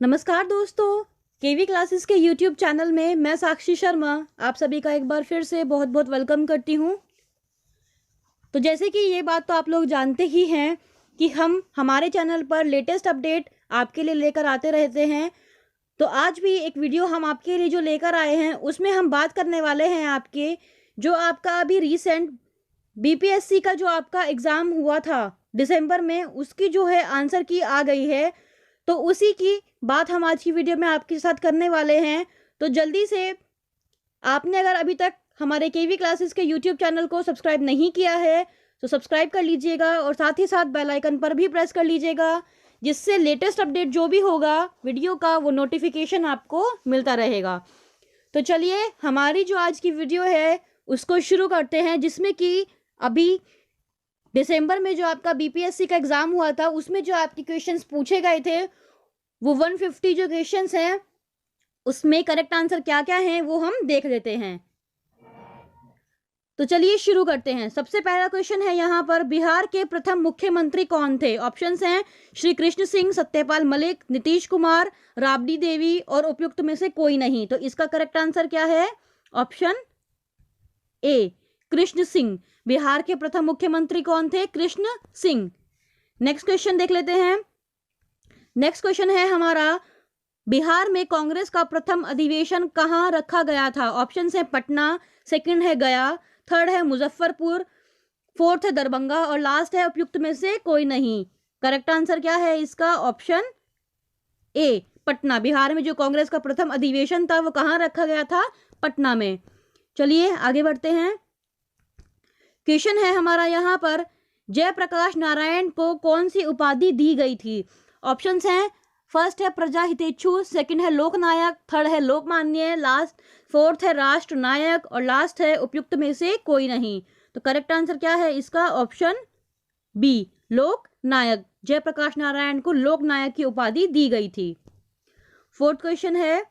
नमस्कार दोस्तों, केवी क्लासेस के यूट्यूब चैनल में मैं साक्षी शर्मा आप सभी का एक बार फिर से बहुत बहुत वेलकम करती हूँ। तो जैसे कि ये बात तो आप लोग जानते ही हैं कि हम हमारे चैनल पर लेटेस्ट अपडेट आपके लिए लेकर आते रहते हैं। तो आज भी एक वीडियो हम आपके लिए जो लेकर आए हैं उसमें हम बात करने वाले हैं आपके जो आपका अभी रिसेंट बीपीएससी का जो आपका एग्ज़ाम हुआ था दिसंबर में, उसकी जो है आंसर की आ गई है। तो उसी की बात हम आज की वीडियो में आपके साथ करने वाले हैं। तो जल्दी से आपने अगर अभी तक हमारे केवी क्लासेस के यूट्यूब चैनल को सब्सक्राइब नहीं किया है तो सब्सक्राइब कर लीजिएगा और साथ ही साथ बेल आइकन पर भी प्रेस कर लीजिएगा, जिससे लेटेस्ट अपडेट जो भी होगा वीडियो का वो नोटिफिकेशन आपको मिलता रहेगा। तो चलिए हमारी जो आज की वीडियो है उसको शुरू करते हैं, जिसमें कि अभी दिसंबर में जो आपका बीपीएससी का एग्ज़ाम हुआ था उसमें जो आपके क्वेश्चंस पूछे गए थे वो 150 जो क्वेश्चंस हैं उसमें करेक्ट आंसर क्या क्या हैं वो हम देख लेते हैं। तो चलिए शुरू करते हैं। सबसे पहला क्वेश्चन है यहाँ पर, बिहार के प्रथम मुख्यमंत्री कौन थे? ऑप्शंस हैं श्री कृष्ण सिंह, सत्यपाल मलिक, नीतीश कुमार, राबड़ी देवी और उपयुक्त में से कोई नहीं। तो इसका करेक्ट आंसर क्या है? Option A Krishna Singh. बिहार के प्रथम मुख्यमंत्री कौन थे? कृष्ण सिंह। नेक्स्ट क्वेश्चन देख लेते हैं। नेक्स्ट क्वेश्चन है हमारा, बिहार में कांग्रेस का प्रथम अधिवेशन कहाँ रखा गया था? ऑप्शन है पटना, सेकंड है गया, थर्ड है मुजफ्फरपुर, फोर्थ है दरभंगा और लास्ट है उपयुक्त में से कोई नहीं। करेक्ट आंसर क्या है इसका? Option A Patna. बिहार में जो कांग्रेस का प्रथम अधिवेशन था वो कहाँ रखा गया था? पटना में। चलिए आगे बढ़ते हैं। क्वेश्चन है हमारा यहाँ पर, जयप्रकाश नारायण को कौन सी उपाधि दी गई थी? ऑप्शंस हैं, फर्स्ट है प्रजा हितेच्छु, सेकंड है लोकनायक, थर्ड है लोकमान्य, लास्ट फोर्थ है राष्ट्र नायक और लास्ट है उपयुक्त में से कोई नहीं। तो करेक्ट आंसर क्या है इसका? ऑप्शन बी लोकनायक। जयप्रकाश नारायण को लोकनायक की उपाधि दी गई थी। फोर्थ क्वेश्चन है,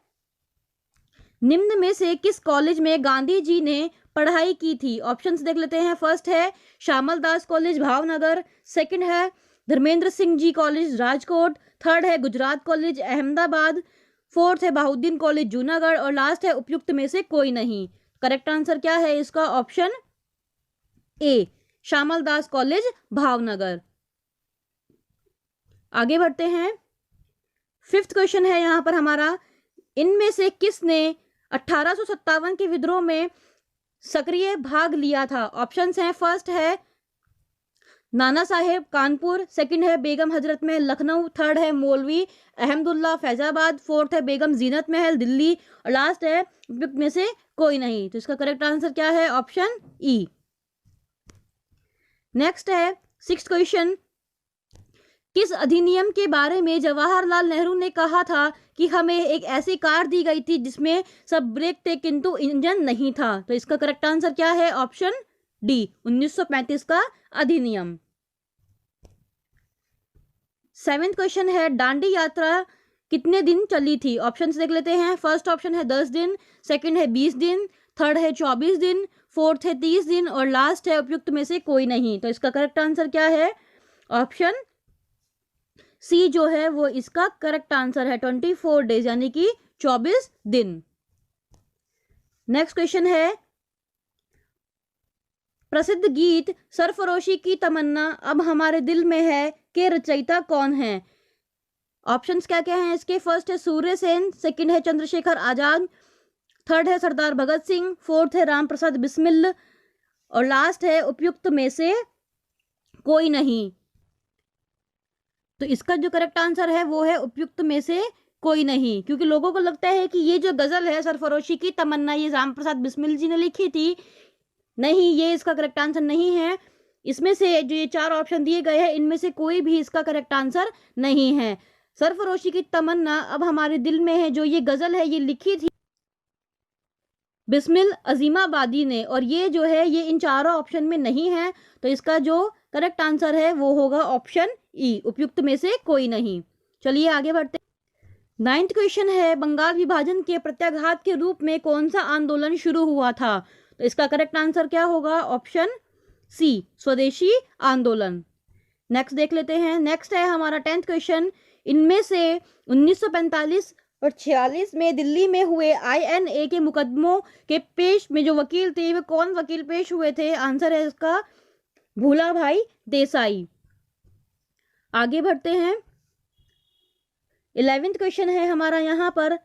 निम्न में से किस कॉलेज में गांधी जी ने पढ़ाई की थी? ऑप्शंस देख लेते हैं। फर्स्ट है श्यामल दास कॉलेज भावनगर, सेकंड है धर्मेंद्र सिंह जी कॉलेज राजकोट, थर्ड है गुजरात कॉलेज अहमदाबाद, फोर्थ है बहाउद्दीन कॉलेज जूनागढ़ और लास्ट है उपयुक्त में से कोई नहीं। करेक्ट आंसर क्या है इसका? Option A Shyamal Das college Bhavnagar. आगे बढ़ते हैं। फिफ्थ क्वेश्चन है यहाँ पर हमारा, इनमें से किसने 1857 के विद्रोह में सक्रिय भाग लिया था? ऑप्शंस हैं, फर्स्ट है नाना साहेब कानपुर, सेकंड है बेगम हजरत महल लखनऊ, थर्ड है मौलवी अहमदुल्ला फैजाबाद, फोर्थ है बेगम जीनत महल दिल्ली और लास्ट है उपयुक्त में से कोई नहीं। तो इसका करेक्ट आंसर क्या है? Option E. नेक्स्ट है सिक्स्थ क्वेश्चन, किस अधिनियम के बारे में जवाहरलाल नेहरू ने कहा था कि हमें एक ऐसी कार दी गई थी जिसमें सब ब्रेक थे किंतु इंजन नहीं था? तो इसका करेक्ट आंसर क्या है? ऑप्शन डी 1935 का अधिनियम। सेवेंथ क्वेश्चन है, दांडी यात्रा कितने दिन चली थी? ऑप्शंस देख लेते हैं। फर्स्ट ऑप्शन है 10 दिन, सेकंड है 20 दिन, थर्ड है 24 दिन, फोर्थ है 30 दिन और लास्ट है उपयुक्त में से कोई नहीं। तो इसका करेक्ट आंसर क्या है? ऑप्शन सी जो है वो इसका करेक्ट आंसर है, 24 डेज यानी कि 24 दिन। नेक्स्ट क्वेश्चन है, प्रसिद्ध गीत सरफरोशी की तमन्ना अब हमारे दिल में है के रचयिता कौन है? ऑप्शंस क्या क्या हैं इसके? फर्स्ट है सूर्य सेन, सेकंड है चंद्रशेखर आजाद, थर्ड है सरदार भगत सिंह, फोर्थ है राम प्रसाद बिस्मिल और लास्ट है उपयुक्त में से कोई नहीं। तो इसका जो करेक्ट आंसर है वो है उपयुक्त में से कोई नहीं, क्योंकि लोगों को लगता है कि ये जो गजल है सरफरोशी की तमन्ना ये राम प्रसाद बिस्मिल जी ने लिखी थी। नहीं, ये इसका करेक्ट आंसर नहीं है। इसमें से जो ये चार ऑप्शन दिए गए हैं इनमें से कोई भी इसका करेक्ट आंसर नहीं है। सरफरोशी की तमन्ना अब हमारे दिल में है जो ये गजल है ये लिखी थी बिस्मिल अजीमाबादी ने, और ये जो है ये इन चारों ऑप्शन में नहीं है। तो इसका जो करेक्ट आंसर है वो होगा ऑप्शन ई, उपयुक्त में से कोई नहीं। चलिए आगे बढ़ते। नाइन्थ क्वेश्चन है, बंगाल विभाजन के प्रत्याघात के रूप में कौन सा आंदोलन शुरू हुआ था? तो इसका करेक्ट आंसर क्या होगा? ऑप्शन सी स्वदेशी आंदोलन। नेक्स्ट देख लेते हैं। नेक्स्ट है हमारा 10th क्वेश्चन, इनमें से 1945 और 46 में दिल्ली में हुए INA के मुकदमों के पेश में जो वकील थे वे कौन वकील पेश हुए थे? आंसर है इसका भूलाभाई देसाई। आगे बढ़ते हैं। 11th क्वेश्चन है हमारा यहाँ पर,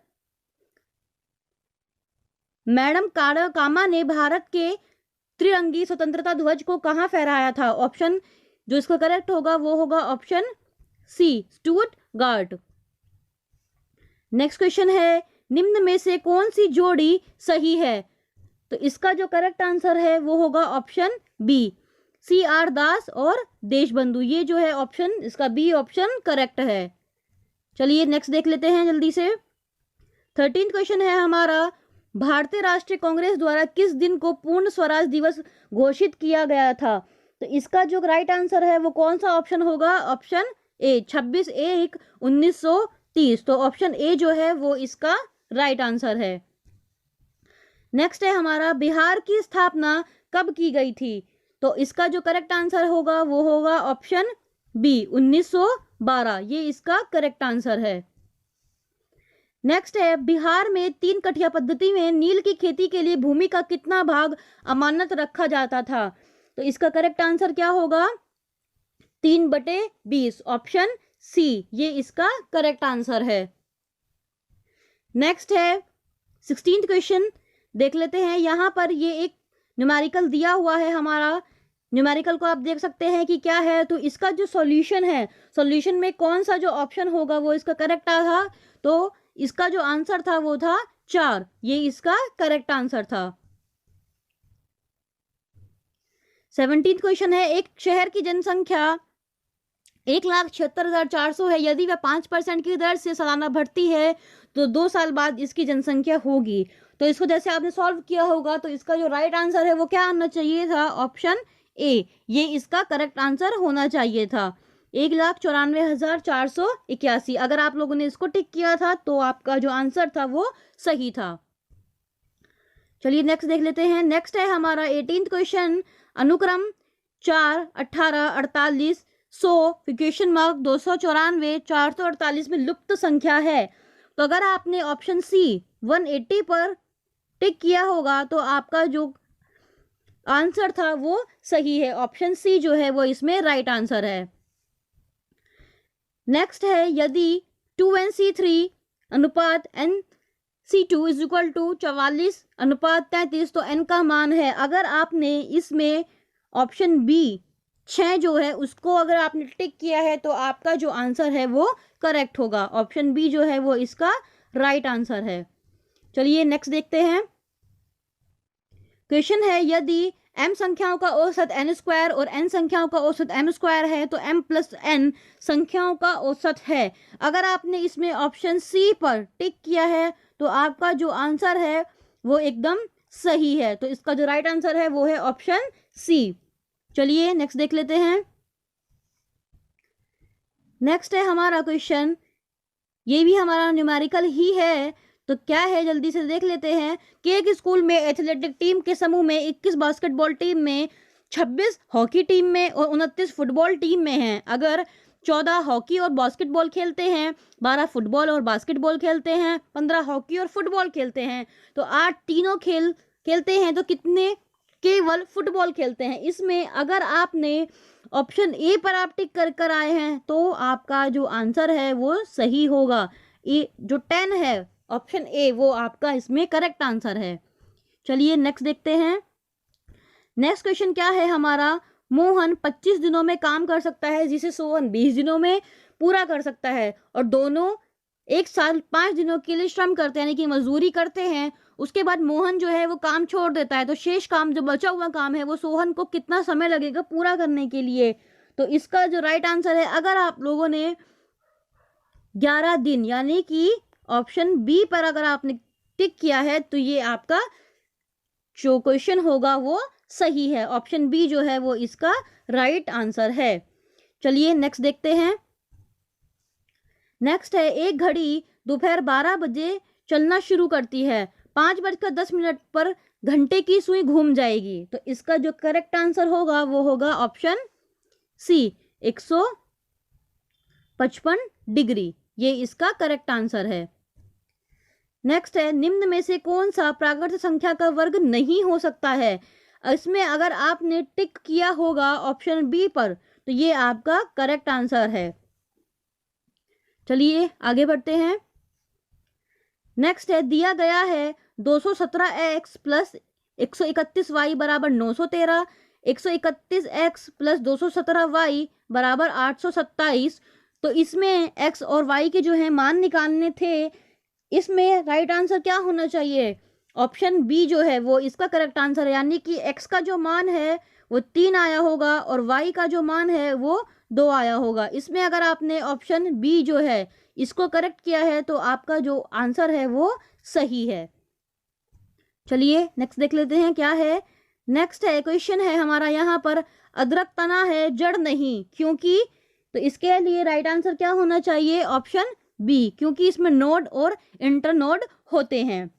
मैडम कामा ने भारत के त्रिरंगी स्वतंत्रता ध्वज को कहां फहराया था? ऑप्शन जो इसका करेक्ट होगा वो होगा option C, Stuttgart. Next question है, निम्न में से कौन सी जोड़ी सही है? तो इसका जो करेक्ट आंसर है वो होगा ऑप्शन बी, CR दास और देशबंधु। ये जो है ऑप्शन, इसका बी ऑप्शन करेक्ट है। चलिए नेक्स्ट देख लेते हैं जल्दी से। 13th क्वेश्चन है हमारा, भारतीय राष्ट्रीय कांग्रेस द्वारा किस दिन को पूर्ण स्वराज दिवस घोषित किया गया था? तो इसका जो राइट आंसर है वो कौन सा ऑप्शन होगा? Option A, 26/1/1930। तो ऑप्शन ए जो है वो इसका राइट आंसर है। नेक्स्ट है हमारा, बिहार की स्थापना कब की गई थी? तो इसका जो करेक्ट आंसर होगा वो होगा ऑप्शन बी, 1912। ये इसका करेक्ट आंसर है। नेक्स्ट है, बिहार में 3 कठिया पद्धति में नील की खेती के लिए भूमि का कितना भाग अमानत रखा जाता था? तो इसका करेक्ट आंसर क्या होगा? 3/20, ऑप्शन सी, ये इसका करेक्ट आंसर है। नेक्स्ट है 16th क्वेश्चन, देख लेते हैं। यहां पर ये एक न्यूमेरिकल दिया हुआ है हमारा, न्यूमेरिकल को आप देख सकते हैं कि क्या है। तो इसका जो सॉल्यूशन है, सॉल्यूशन में कौन सा जो ऑप्शन होगा वो इसका करेक्ट था? तो इसका जो आंसर था वो था 4, ये इसका करेक्ट आंसर था। 17th क्वेश्चन है, एक शहर की जनसंख्या 1,76,400 है, यदि वह 5% की दर से सालाना बढ़ती है तो 2 साल बाद इसकी जनसंख्या होगी। तो इसको जैसे आपने सॉल्व किया होगा तो इसका जो राइट आंसर है वो क्या आना चाहिए था? ऑप्शन ए, ये इसका करेक्ट आंसर होना चाहिए था, 1,94,481। अगर आप लोगों ने इसको टिक किया था तो आपका जो आंसर था वो सही था। चलिए नेक्स्ट देख लेते हैं। नेक्स्ट है हमारा 18th क्वेश्चन, अनुक्रम 4, 18, 48, 100, क्वेश्चन मार्क 294, 448 में लुप्त संख्या है। तो अगर आपने ऑप्शन सी 180 पर टिक किया होगा तो आपका जो आंसर था वो सही है, ऑप्शन सी जो है वो इसमें राइट आंसर है। नेक्स्ट है, यदि 2NC3 अनुपात NC2 इज इक्वल टू 44:33 तो n का मान है। अगर आपने इसमें ऑप्शन बी 6 जो है उसको अगर आपने टिक किया है तो आपका जो आंसर है वो करेक्ट होगा, ऑप्शन बी जो है वो इसका राइट आंसर है। चलिए नेक्स्ट देखते हैं। क्वेश्चन है, यदि m संख्याओं का औसत n² और n संख्याओं का औसत m² है तो m+n संख्याओं का औसत है। अगर आपने इसमें ऑप्शन सी पर टिक किया है तो आपका जो आंसर है वो एकदम सही है। तो इसका जो राइट आंसर है वो है ऑप्शन सी। चलिए नेक्स्ट देख लेते हैं। नेक्स्ट है हमारा क्वेश्चन, ये भी हमारा न्यूमेरिकल ही है। तो क्या है जल्दी से देख लेते हैं कि एक स्कूल में एथलेटिक टीम के समूह में 21 बास्केटबॉल टीम में, 26 हॉकी टीम में और 29 फुटबॉल टीम में हैं। अगर 14 हॉकी और बास्केटबॉल खेलते हैं, 12 फुटबॉल और बास्केटबॉल खेलते हैं, 15 हॉकी और फुटबॉल खेलते हैं, तो 8 तीनों खेल खेलते हैं तो कितने केवल फुटबॉल खेलते हैं? इसमें अगर आपने ऑप्शन ए पर आप टिक कर आए हैं तो आपका जो आंसर है वो सही होगा। ए जो 10 है ऑप्शन ए वो आपका इसमें करेक्ट आंसर है। चलिए नेक्स्ट देखते हैं। नेक्स्ट क्वेश्चन क्या है हमारा, मोहन 25 दिनों में काम कर सकता है जिसे सोहन 20 दिनों में पूरा कर सकता है, और दोनों एक साल 5 दिनों के लिए श्रम करते हैं यानी कि मजदूरी करते हैं। उसके बाद मोहन जो है वो काम छोड़ देता है, तो शेष काम जो बचा हुआ काम है वो सोहन को कितना समय लगेगा पूरा करने के लिए? तो इसका जो राइट आंसर है, अगर आप लोगों ने 11 दिन यानी कि ऑप्शन बी पर अगर आपने टिक किया है तो ये आपका जो क्वेश्चन होगा वो सही है, ऑप्शन बी जो है वो इसका राइट आंसर है। चलिए नेक्स्ट देखते हैं। नेक्स्ट है, एक घड़ी दोपहर 12 बजे चलना शुरू करती है, 5:10 पर घंटे की सुई घूम जाएगी। तो इसका जो करेक्ट आंसर होगा वो होगा ऑप्शन सी, 155 डिग्री, ये इसका करेक्ट आंसर है। नेक्स्ट है, निम्न में से कौन सा प्राकृत संख्या का वर्ग नहीं हो सकता है? इसमें अगर आपने टिक किया होगा ऑप्शन बी पर तो ये आपका करेक्ट आंसर है। चलिए आगे बढ़ते हैं। नेक्स्ट है, दिया गया है 217x प्लस 131y बराबर 913, 131x प्लस 217y बराबर 827। तो इसमें x और y के जो है मान निकालने थे। इसमें राइट आंसर क्या होना चाहिए? ऑप्शन बी जो है वो इसका करेक्ट आंसर है, यानी कि x का जो मान है वो 3 आया होगा और y का जो मान है वो 2 आया होगा। इसमें अगर आपने ऑप्शन बी जो है इसको करेक्ट किया है तो आपका जो आंसर है वो सही है। चलिए नेक्स्ट देख लेते हैं क्या है। नेक्स्ट है, क्वेश्चन है हमारा यहाँ पर, अदरक तना है जड़ नहीं क्योंकि, तो इसके लिए राइट आंसर क्या होना चाहिए? ऑप्शन बी, क्योंकि इसमें नोड और इंटरनोड होते हैं।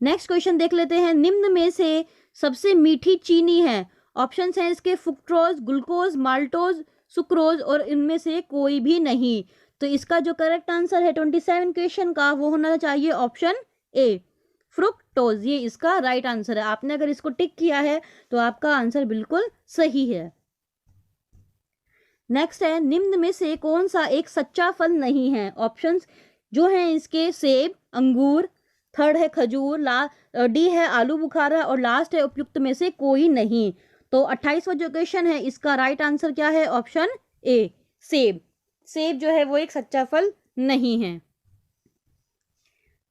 नेक्स्ट क्वेश्चन देख लेते हैं, निम्न में से सबसे मीठी चीनी है। ऑप्शंस हैं इसके फ्रुक्टोज, ग्लूकोज, माल्टोज, सुक्रोज और इनमें से कोई भी नहीं। तो इसका जो करेक्ट आंसर है 27 क्वेश्चन का वो होना चाहिए ऑप्शन ए, फ्रुक्टोज, ये इसका राइट आंसर है। आपने अगर इसको टिक किया है तो आपका आंसर बिल्कुल सही है। नेक्स्ट है, निम्न में से कौन सा एक सच्चा फल नहीं है? ऑप्शंस जो हैं इसके सेब, अंगूर, थर्ड है खजूर, डी है आलू बुखारा और लास्ट है उपयुक्त में से कोई नहीं। तो 28वां जो क्वेश्चन है इसका राइट आंसर क्या है? ऑप्शन ए, सेब। सेब जो है वो एक सच्चा फल नहीं है।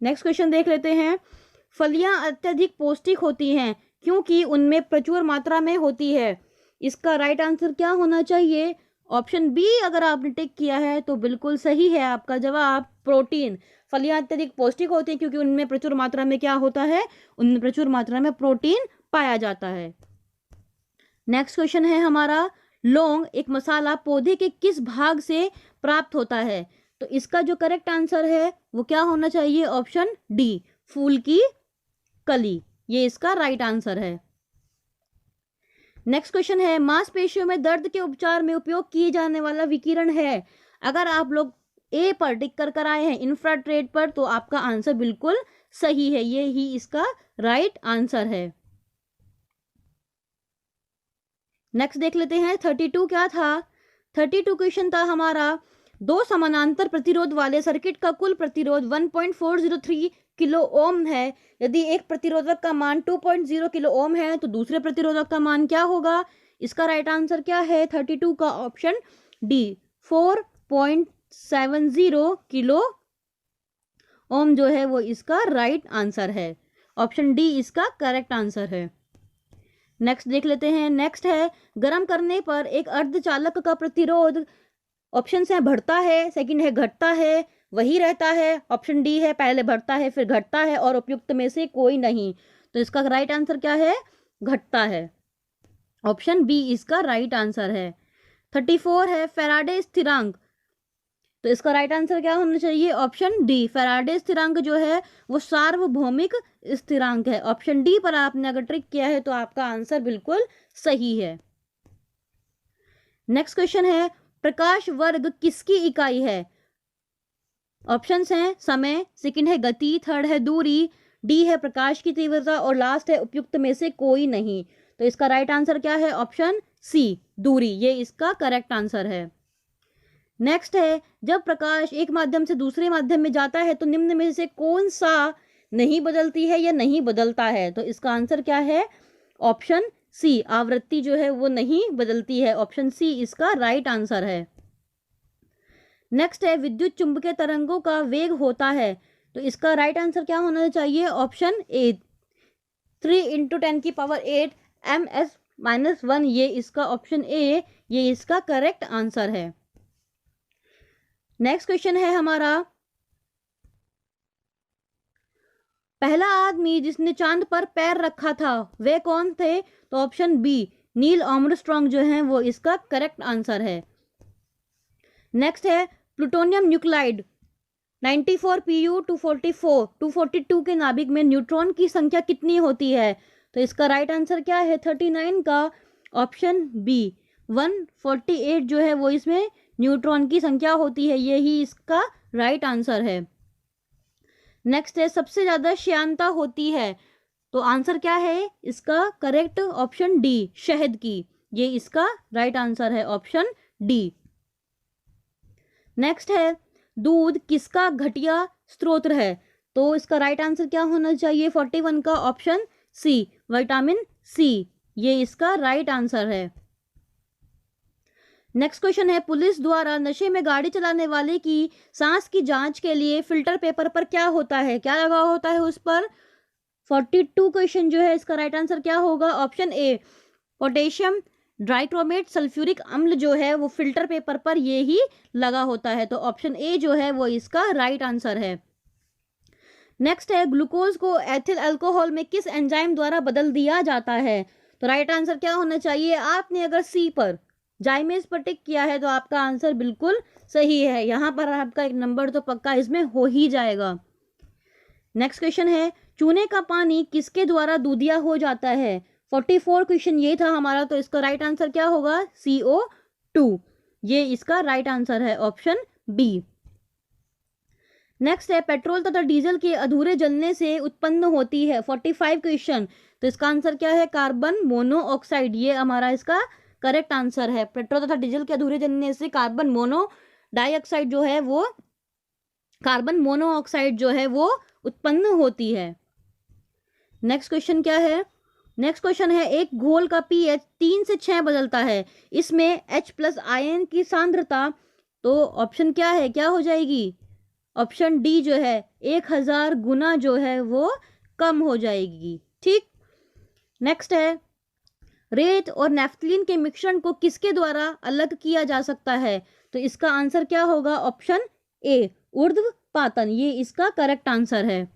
नेक्स्ट क्वेश्चन देख लेते हैं, फलियां अत्यधिक पौष्टिक होती हैं क्योंकि उनमें प्रचुर मात्रा में होती है। इसका राइट आंसर क्या होना चाहिए? ऑप्शन बी अगर आपने टिक किया है तो बिल्कुल सही है आपका जवाब, प्रोटीन। फलियां अत्यधिक पौष्टिक होती हैं क्योंकि उनमें प्रचुर मात्रा में क्या होता है? उनमें प्रचुर मात्रा में प्रोटीन पाया जाता है। नेक्स्ट क्वेश्चन है हमारा, लौंग एक मसाला पौधे के किस भाग से प्राप्त होता है? तो इसका जो करेक्ट आंसर है वो क्या होना चाहिए? ऑप्शन डी, फूल की कली, ये इसका राइट आंसर है। नेक्स्ट क्वेश्चन है, मांसपेशियों में दर्द के उपचार में उपयोग किए जाने वाला विकिरण है। अगर आप लोग ए पर टिक कर आए हैं इंफ्रारेड पर तो आपका आंसर बिल्कुल सही है, ये ही इसका राइट आंसर है। नेक्स्ट देख लेते हैं 32 क्या था। 32 क्वेश्चन था हमारा, दो समानांतर प्रतिरोध वाले सर्किट का कुल प्रतिरोध 1.403 किलो ओम है। यदि एक प्रतिरोधक का मान 2.0 किलो ओम है तो दूसरे प्रतिरोधक का मान क्या होगा? इसका राइट आंसर क्या है? 32 का ऑप्शन डी, 4.70 किलो ओम जो है वो इसका राइट आंसर है। ऑप्शन डी इसका करेक्ट आंसर है। नेक्स्ट देख लेते हैं। नेक्स्ट है, गर्म करने पर एक अर्धचालक का प्रतिरोध, ऑप्शन है बढ़ता है, सेकंड है घटता है, वही रहता है, ऑप्शन डी है पहले बढ़ता है फिर घटता है और उपयुक्त में से कोई नहीं। तो इसका राइट आंसर क्या है? घटता है। ऑप्शन बी इसका राइट आंसर है। 34 है, फैराडे स्थिरांक, तो इसका राइट आंसर क्या होना चाहिए? ऑप्शन डी, फैराडे स्थिरांक जो है वो सार्वभौमिक स्थिरांक है। ऑप्शन डी पर आपने अगर ट्रिक किया है तो आपका आंसर बिल्कुल सही है। नेक्स्ट क्वेश्चन है, प्रकाश वर्ग किसकी इकाई है? ऑप्शंस हैं समय, सेकंड है गति, थर्ड है दूरी, डी है प्रकाश की तीव्रता और लास्ट है उपयुक्त में से कोई नहीं। तो इसका राइट आंसर क्या है? ऑप्शन सी, दूरी, ये इसका करेक्ट आंसर है। नेक्स्ट है, जब प्रकाश एक माध्यम से दूसरे माध्यम में जाता है तो निम्न में से कौन सा नहीं बदलती है या नहीं बदलता है? तो इसका आंसर क्या है? ऑप्शन सी, आवृत्ति जो है वो नहीं बदलती है। ऑप्शन सी इसका राइट आंसर है। नेक्स्ट है, विद्युत चुंबकीय तरंगों का वेग होता है, तो इसका राइट आंसर क्या होना चाहिए? ऑप्शन ए, 3 × 10⁸ ms-1, ये इसका ऑप्शन ए, ये इसका करेक्ट आंसर है। नेक्स्ट क्वेश्चन है हमारा, पहला आदमी जिसने चांद पर पैर रखा था वे कौन थे? तो ऑप्शन बी, नील आर्मस्ट्रांग जो है वो इसका करेक्ट आंसर है। नेक्स्ट है, प्लूटोनियम न्यूक्लाइड 94Pu 242 के नाभिक में न्यूट्रॉन की संख्या कितनी होती है? तो इसका राइट आंसर क्या है? 39 का ऑप्शन बी, 148 जो है वो इसमें न्यूट्रॉन की संख्या होती है, यही इसका राइट आंसर है। नेक्स्ट है सबसे ज्यादा श्यानता होती है, तो आंसर क्या है इसका करेक्ट? ऑप्शन डी, शहद की, ये इसका राइट आंसर है, ऑप्शन डी। नेक्स्ट है दूध किसका घटिया स्रोत है, तो इसका राइट आंसर क्या होना चाहिए 41 का? ऑप्शन सी, विटामिन सी, ये इसका राइट आंसर है। नेक्स्ट क्वेश्चन है पुलिस द्वारा नशे में गाड़ी चलाने वाले की सांस की जांच के लिए फिल्टर पेपर पर क्या होता है, क्या लगा होता है उस पर? 42 क्वेश्चन जो है इसका राइट आंसर क्या होगा? ऑप्शन ए, पोटेशियम ड्राइक्रोमेट सल्फ्यूरिक अम्ल जो है वो फिल्टर पेपर पर ये ही लगा होता है, तो ऑप्शन ए जो है वो इसका राइट आंसर है। नेक्स्ट है ग्लूकोज को एथिल अल्कोहल में किस एंजाइम द्वारा बदल दिया जाता है, तो राइट आंसर क्या होना चाहिए? आपने अगर सी पर जाइमेज पर टिक किया है तो आपका आंसर बिल्कुल सही है, यहां पर आपका एक नंबर तो पक्का इसमें हो ही जाएगा। नेक्स्ट क्वेश्चन है चूने का पानी किसके द्वारा दूधिया हो जाता है? 44 क्वेश्चन ये था हमारा, तो इसका राइट आंसर क्या होगा? CO2, ये इसका राइट आंसर है, ऑप्शन बी। नेक्स्ट है पेट्रोल तथा डीजल के अधूरे जलने से उत्पन्न होती है 45 क्वेश्चन, तो इसका आंसर क्या है? कार्बन मोनोऑक्साइड, ये हमारा इसका करेक्ट आंसर है। पेट्रोल तथा डीजल के अधूरे जलने से कार्बन मोनोऑक्साइड जो है वो कार्बन मोनोऑक्साइड जो है वो उत्पन्न होती है। नेक्स्ट क्वेश्चन क्या है? नेक्स्ट क्वेश्चन है एक घोल का पीएच 3 से 6 बदलता है, इसमें H+ आयन की सांद्रता, तो ऑप्शन क्या है, क्या हो जाएगी? ऑप्शन डी जो है 1000 गुना जो है वो कम हो जाएगी, ठीक। नेक्स्ट है रेत और नेफ्थलीन के मिश्रण को किसके द्वारा अलग किया जा सकता है, तो इसका आंसर क्या होगा? ऑप्शन ए, ऊर्ध्वपातन, ये इसका करेक्ट आंसर है।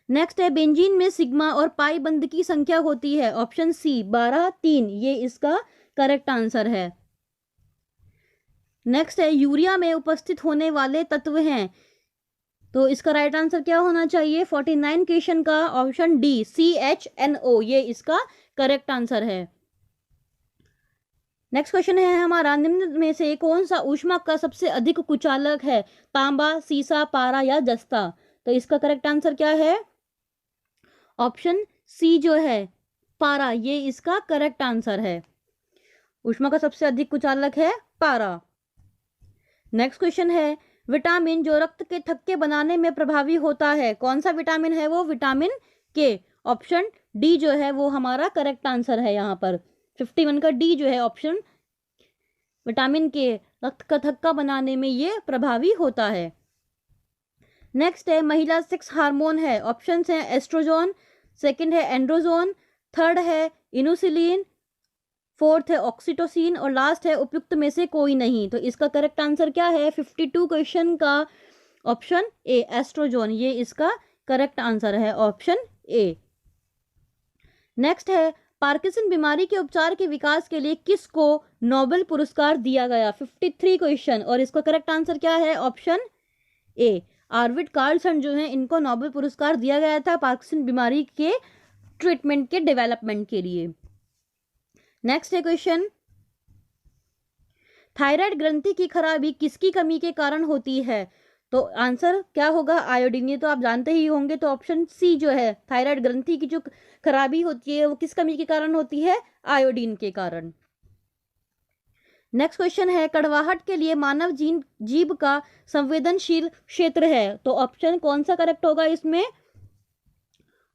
नेक्स्ट है बेंजीन में सिग्मा और पाई बंध की संख्या होती है, ऑप्शन सी 12, 3, ये इसका करेक्ट आंसर है। नेक्स्ट है यूरिया में उपस्थित होने वाले तत्व हैं, तो इसका राइट आंसर क्या होना चाहिए 49 क्वेश्चन का? ऑप्शन डी CHNO, ये इसका करेक्ट आंसर है। नेक्स्ट क्वेश्चन है हमारा निम्न में से कौन सा ऊष्मा का सबसे अधिक कुचालक है? तांबा, सीसा, पारा या जस्ता, तो इसका करेक्ट आंसर क्या है? ऑप्शन सी जो है पारा, ये इसका करेक्ट आंसर है। ऊष्मा का सबसे अधिक कुचालक है पारा। नेक्स्ट क्वेश्चन है विटामिन जो रक्त के थक्के बनाने में प्रभावी होता है, कौन सा विटामिन है वो? विटामिन के, ऑप्शन डी जो है वो हमारा करेक्ट आंसर है। यहाँ पर 51 का डी जो है ऑप्शन, विटामिन के रक्त का थक्का बनाने में ये प्रभावी होता है। नेक्स्ट है महिला सेक्स हार्मोन है, ऑप्शंस हैं एस्ट्रोजोन, सेकंड है एंड्रोजोन, थर्ड है इनुसिलिन, फोर्थ है ऑक्सीटोसिन और लास्ट है उपयुक्त में से कोई नहीं, तो इसका करेक्ट आंसर क्या है 52 क्वेश्चन का? ऑप्शन ए, एस्ट्रोजोन, ये इसका करेक्ट आंसर है, ऑप्शन ए। नेक्स्ट है पार्किंसन बीमारी के उपचार के विकास के लिए किसको नोबेल पुरस्कार दिया गया? 53 क्वेश्चन, और इसका करेक्ट आंसर क्या है? ऑप्शन ए, आर्विड कार्लसन जो है इनको नोबेल पुरस्कार दिया गया था पार्किंसन बीमारी के ट्रीटमेंट के डेवलपमेंट के लिए। नेक्स्ट है क्वेश्चन थायराइड ग्रंथि की खराबी किसकी कमी के कारण होती है, तो आंसर क्या होगा? आयोडीन, ये तो आप जानते ही होंगे, तो ऑप्शन सी जो है थायराइड ग्रंथि की जो खराबी होती है वो किस कमी के कारण होती है? आयोडीन के कारण। नेक्स्ट क्वेश्चन है कड़वाहट के लिए मानव जीभ का संवेदनशील क्षेत्र है, तो ऑप्शन कौन सा करेक्ट होगा इसमें?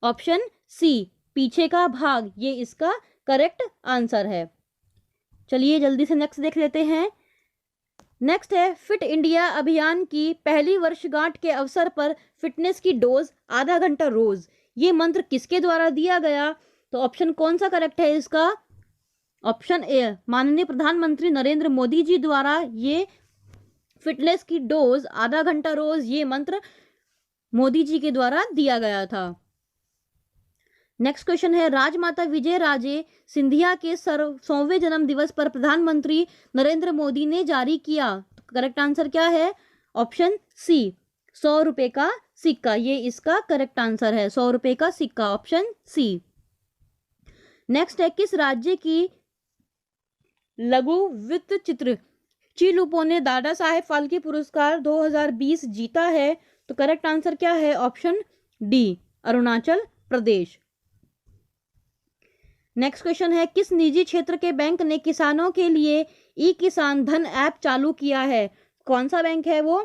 ऑप्शन सी, पीछे का भाग, ये इसका करेक्ट आंसर है। चलिए जल्दी से नेक्स्ट देख लेते हैं। नेक्स्ट है फिट इंडिया अभियान की पहली वर्षगांठ के अवसर पर फिटनेस की डोज आधा घंटा रोज, ये मंत्र किसके द्वारा दिया गया, तो ऑप्शन कौन सा करेक्ट है इसका? ऑप्शन ए, माननीय प्रधानमंत्री नरेंद्र मोदी जी द्वारा ये फिटनेस की डोज आधा घंटा रोज ये मंत्र मोदी जी के द्वारा दिया गया था। नेक्स्ट क्वेश्चन है राजमाता विजय राजे सिंधिया के 100वें जन्म दिवस पर प्रधानमंत्री नरेंद्र मोदी ने जारी किया, तो करेक्ट आंसर क्या है? ऑप्शन सी, 100 रुपए का सिक्का, ये इसका करेक्ट आंसर है, 100 रुपए का सिक्का, ऑप्शन सी। नेक्स्ट है किस राज्य की लघु वित्त चित्र चिलुपो ने दादा साहेब फाल्के पुरस्कार 2020 जीता है? तो करेक्ट आंसर क्या है? Option D, Arunachal Pradesh. Next question है, किस निजी क्षेत्र के बैंक ने किसानों के लिए ई किसान धन ऐप चालू किया है? कौन सा बैंक है वो?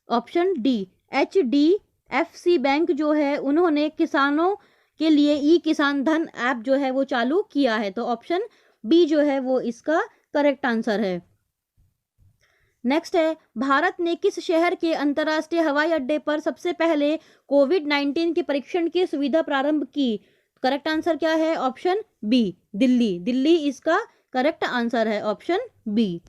ऑप्शन डी, HDFC बैंक जो है उन्होंने किसानों के लिए ई किसान धन ऐप जो है वो चालू किया है। तो ऑप्शन बी जो है वो इसका करेक्ट आंसर है। नेक्स्ट है, भारत ने किस शहर के अंतर्राष्ट्रीय हवाई अड्डे पर सबसे पहले कोविड-19 के परीक्षण की सुविधा प्रारंभ की? करेक्ट आंसर क्या है? Option B, Delhi. दिल्ली इसका करेक्ट आंसर है, ऑप्शन बी।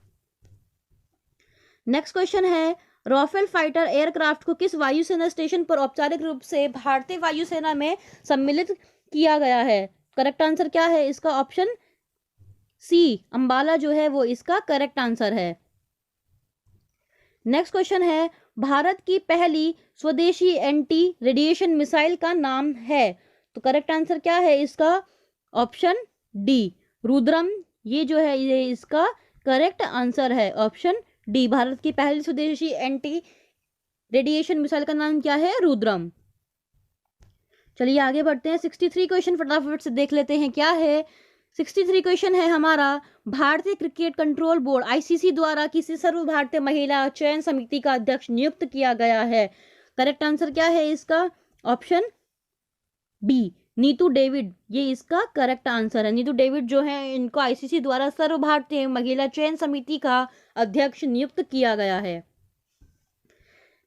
नेक्स्ट क्वेश्चन है, राफेल फाइटर एयरक्राफ्ट को किस वायुसेना स्टेशन पर औपचारिक रूप से भारतीय वायुसेना में सम्मिलित किया गया है? करेक्ट आंसर क्या है इसका? ऑप्शन सी, अंबाला जो है वो इसका करेक्ट आंसर है। नेक्स्ट क्वेश्चन है, भारत की पहली स्वदेशी एंटी रेडिएशन मिसाइल का नाम है? तो करेक्ट आंसर क्या है इसका? Option D, Rudram. ये जो है ये इसका करेक्ट आंसर है, ऑप्शन डी। भारत की पहली स्वदेशी एंटी रेडिएशन मिसाइल का नाम क्या है? रुद्रम। चलिए आगे बढ़ते हैं। 63 क्वेश्चन फटाफट से देख लेते हैं क्या है। 63 क्वेश्चन है हमारा, भारतीय क्रिकेट कंट्रोल बोर्ड ICC द्वारा किसी सर्व भारतीय महिला चयन समिति का अध्यक्ष नियुक्त किया गया है? करेक्ट आंसर क्या है इसका? Option B, Neetu David. ये इसका करेक्ट आंसर है। नीतू डेविड जो है इनको ICC द्वारा सर्व भारतीय महिला चयन समिति का अध्यक्ष नियुक्त किया गया है।